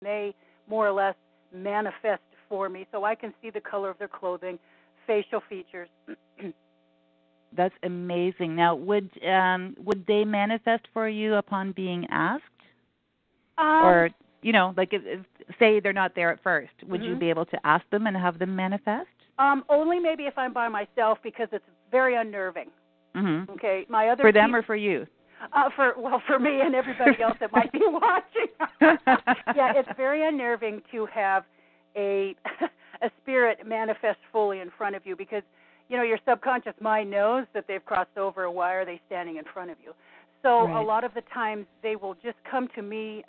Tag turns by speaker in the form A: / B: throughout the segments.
A: They more or less manifest for me, so I can see the color of their clothing, facial features.
B: That's amazing. Now, would they manifest for you upon being asked, or like if say they're not there at first, would you be able to ask them and have them manifest?
A: Only maybe if I'm by myself, because it's very unnerving.
B: Mm-hmm.
A: Okay, my other
B: for them or for you?
A: For me and everybody else that might be watching. Yeah, it's very unnerving to have a spirit manifest fully in front of you, because your subconscious mind knows that they've crossed over. Why are they standing in front of you? So
B: right.
A: A lot of the times they will just come to me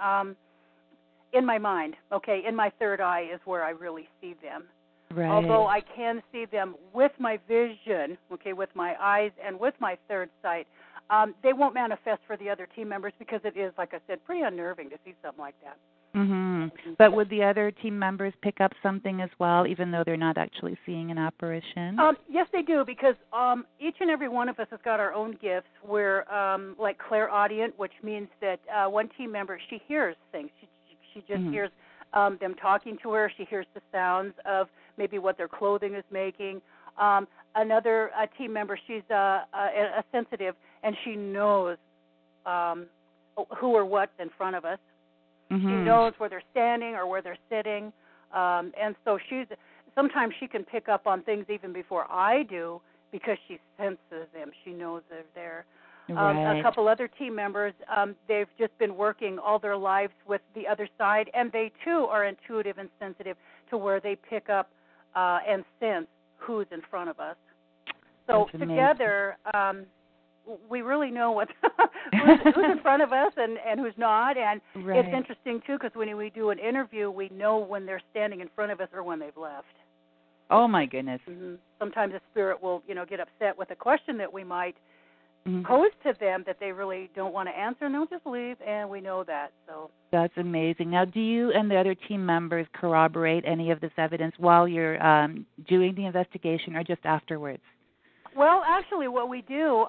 A: in my mind. Okay, in my third eye is where I really see them.
B: Right.
A: Although I can see them with my vision, okay, with my eyes and with my third sight, they won't manifest for the other team members, because it is, like I said, pretty unnerving to see something like that.
B: Mm-hmm. But would the other team members pick up something as well, even though they're not actually seeing an apparition?
A: Yes, they do, because each and every one of us has got our own gifts. We're like clairaudient, which means that one team member, she hears things. She just hears them talking to her. She hears the sounds of maybe what their clothing is making. Another team member, she's a sensitive, and she knows who or what's in front of us. Mm-hmm. She knows where they're standing or where they're sitting, and so sometimes she can pick up on things even before I do, because she senses them. She knows they're there.
B: Right.
A: A couple other team members, they've just been working all their lives with the other side, and they too are intuitive and sensitive to where they pick up and sense who's in front of us. So together, we really know who's in front of us and who's not. And It's interesting, too, because when we do an interview, we know when they're standing in front of us or when they've left.
B: Oh, my goodness.
A: Mm-hmm. Sometimes a spirit will, get upset with a question that we might pose to them that they really don't want to answer, and they'll just leave, and we know that. So
B: that's amazing. Now, do you and the other team members corroborate any of this evidence while you're doing the investigation, or just afterwards?
A: Well, actually, what we do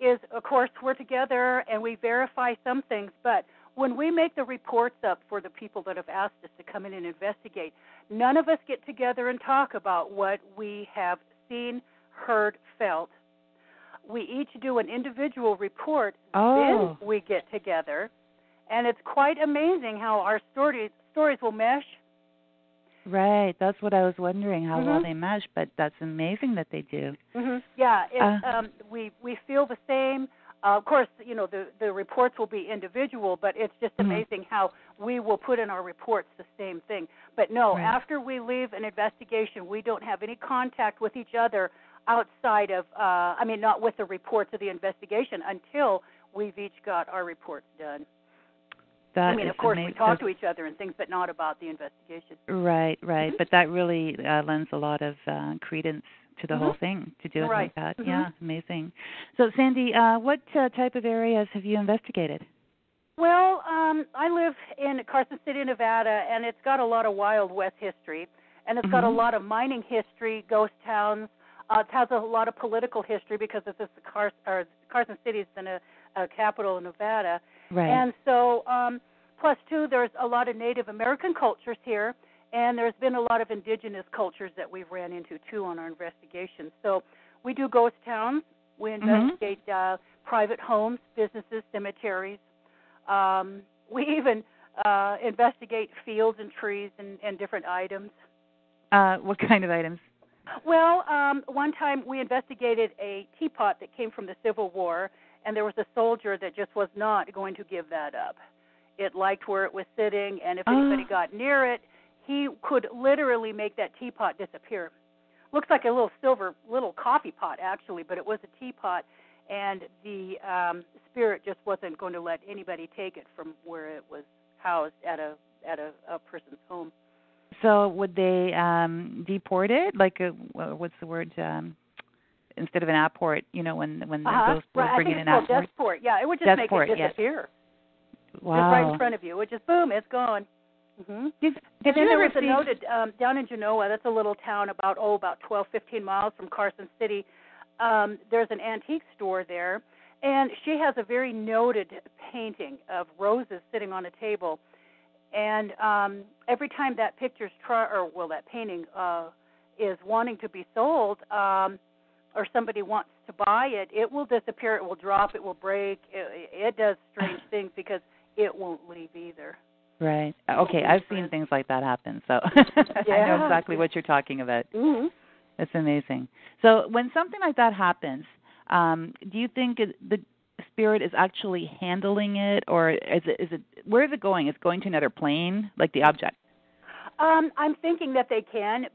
A: is, of course, we're together and we verify some things, but when we make the reports up for the people that have asked us to come in and investigate, none of us get together and talk about what we have seen, heard, felt. We each do an individual report, then we get together, and it's quite amazing how our stories will mesh.
B: Right, that's what I was wondering, how well they mesh, but that's amazing that they do.
A: Mm-hmm. Yeah, we feel the same. Of course, the reports will be individual, but it's just amazing how we will put in our reports the same thing. But no, after we leave an investigation, we don't have any contact with each other outside of, not with the reports of the investigation until we've each got our reports done. Of course, we talk to each other and things, but not about the investigation.
B: Right. But that really lends a lot of credence to the whole thing, to do it like that. Yeah, amazing. So, Sandie, what type of areas have you investigated?
A: Well, I live in Carson City, Nevada, and it's got a lot of Wild West history, and it's got a lot of mining history, ghost towns. It has a lot of political history because this is Carson City is in a capital of Nevada. Right. And so, plus, too, there's a lot of Native American cultures here, and there's been a lot of indigenous cultures that we've ran into, too, on our investigations. So we do ghost towns. We investigate private homes, businesses, cemeteries. We even investigate fields and trees and different items.
B: What kind of items?
A: Well, one time we investigated a teapot that came from the Civil War, and there was a soldier that just was not going to give that up. It liked where it was sitting, and if anybody got near it, he could literally make that teapot disappear. Looks like a little coffee pot, actually, but it was a teapot, and the spirit just wasn't going to let anybody take it from where it was housed at a person's home.
B: So would they deport it? Like, what's the word? Instead of an apport, when those bring in an apport.
A: Desport. Yeah, it would just make it disappear. Yes.
B: Wow.
A: Just right in front of you. It would just, boom, it's gone. Mm-hmm.
B: Did
A: and then there was a noted down in Genoa. That's a little town about 12, 15 miles from Carson City. There's an antique store there, and she has a very noted painting of roses sitting on a table. And every time that that painting is wanting to be sold, or somebody wants to buy it, it will disappear, it will drop, it will break. It does strange things because it won't leave either.
B: Right. Okay, I've seen things like that happen, so
A: yeah.
B: I know exactly what you're talking about.
A: Mm-hmm.
B: It's amazing. So when something like that happens, do you think the spirit is actually handling it, or is it where is it going? It's going to another plane, like the object?
A: I'm thinking that they can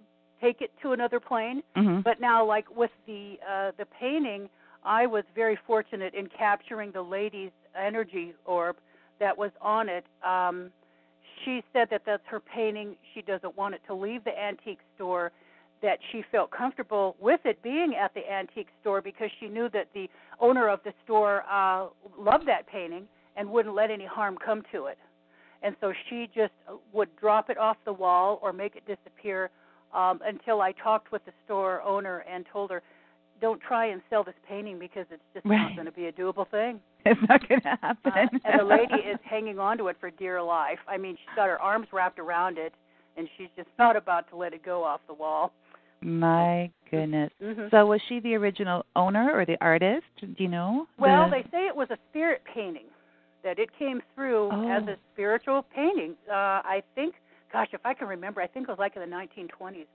A: take it to another plane, but now, like with the painting, I was very fortunate in capturing the lady's energy orb that was on it. She said that that's her painting. She doesn't want it to leave the antique store, that she felt comfortable with it being at the antique store because she knew that the owner of the store loved that painting and wouldn't let any harm come to it. And so she just would drop it off the wall or make it disappear until I talked with the store owner and told her, don't try and sell this painting because it's just not going to be a doable thing.
B: It's not going to happen.
A: And the lady is hanging on to it for dear life. I mean, she's got her arms wrapped around it, and she's just not about to let it go off the wall.
B: My goodness. So was she the original owner or the artist? Do you know?
A: Well, they say it was a spirit painting, that it came through as a spiritual painting. I think, gosh, if I can remember, I think it was like in the 1920s.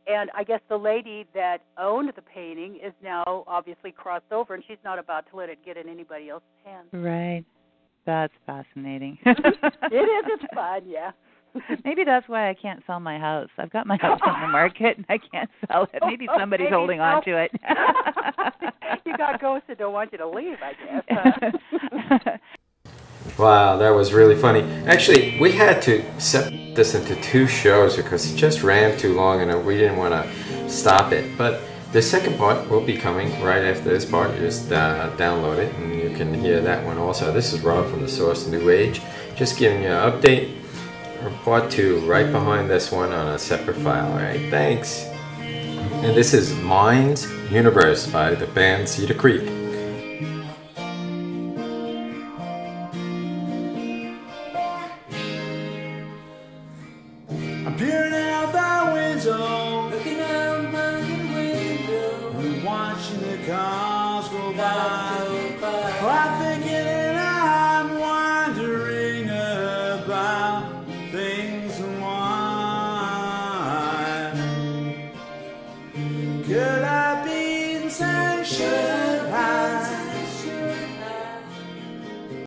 A: And I guess the lady that owned the painting is now obviously crossed over, and she's not about to let it get in anybody else's hands.
B: Right. That's fascinating.
A: It is. It's fun, yeah.
B: Maybe that's why I can't sell my house. I've got my house on the market, and I can't sell it. Maybe somebody's holding on to it.
A: You got ghosts that don't want you to leave, I guess.
C: Wow, that was really funny. Actually, we had to separate this into 2 shows because it just ran too long and we didn't want to stop it. But the second part will be coming right after this part. You just download it and you can hear that one also. This is Rob from The Source New Age. Just giving you an update. Part 2 right behind this one on a separate file. Alright, thanks. And this is Mind's Universe by the band Cedar Creek.
D: I'm peering out the window.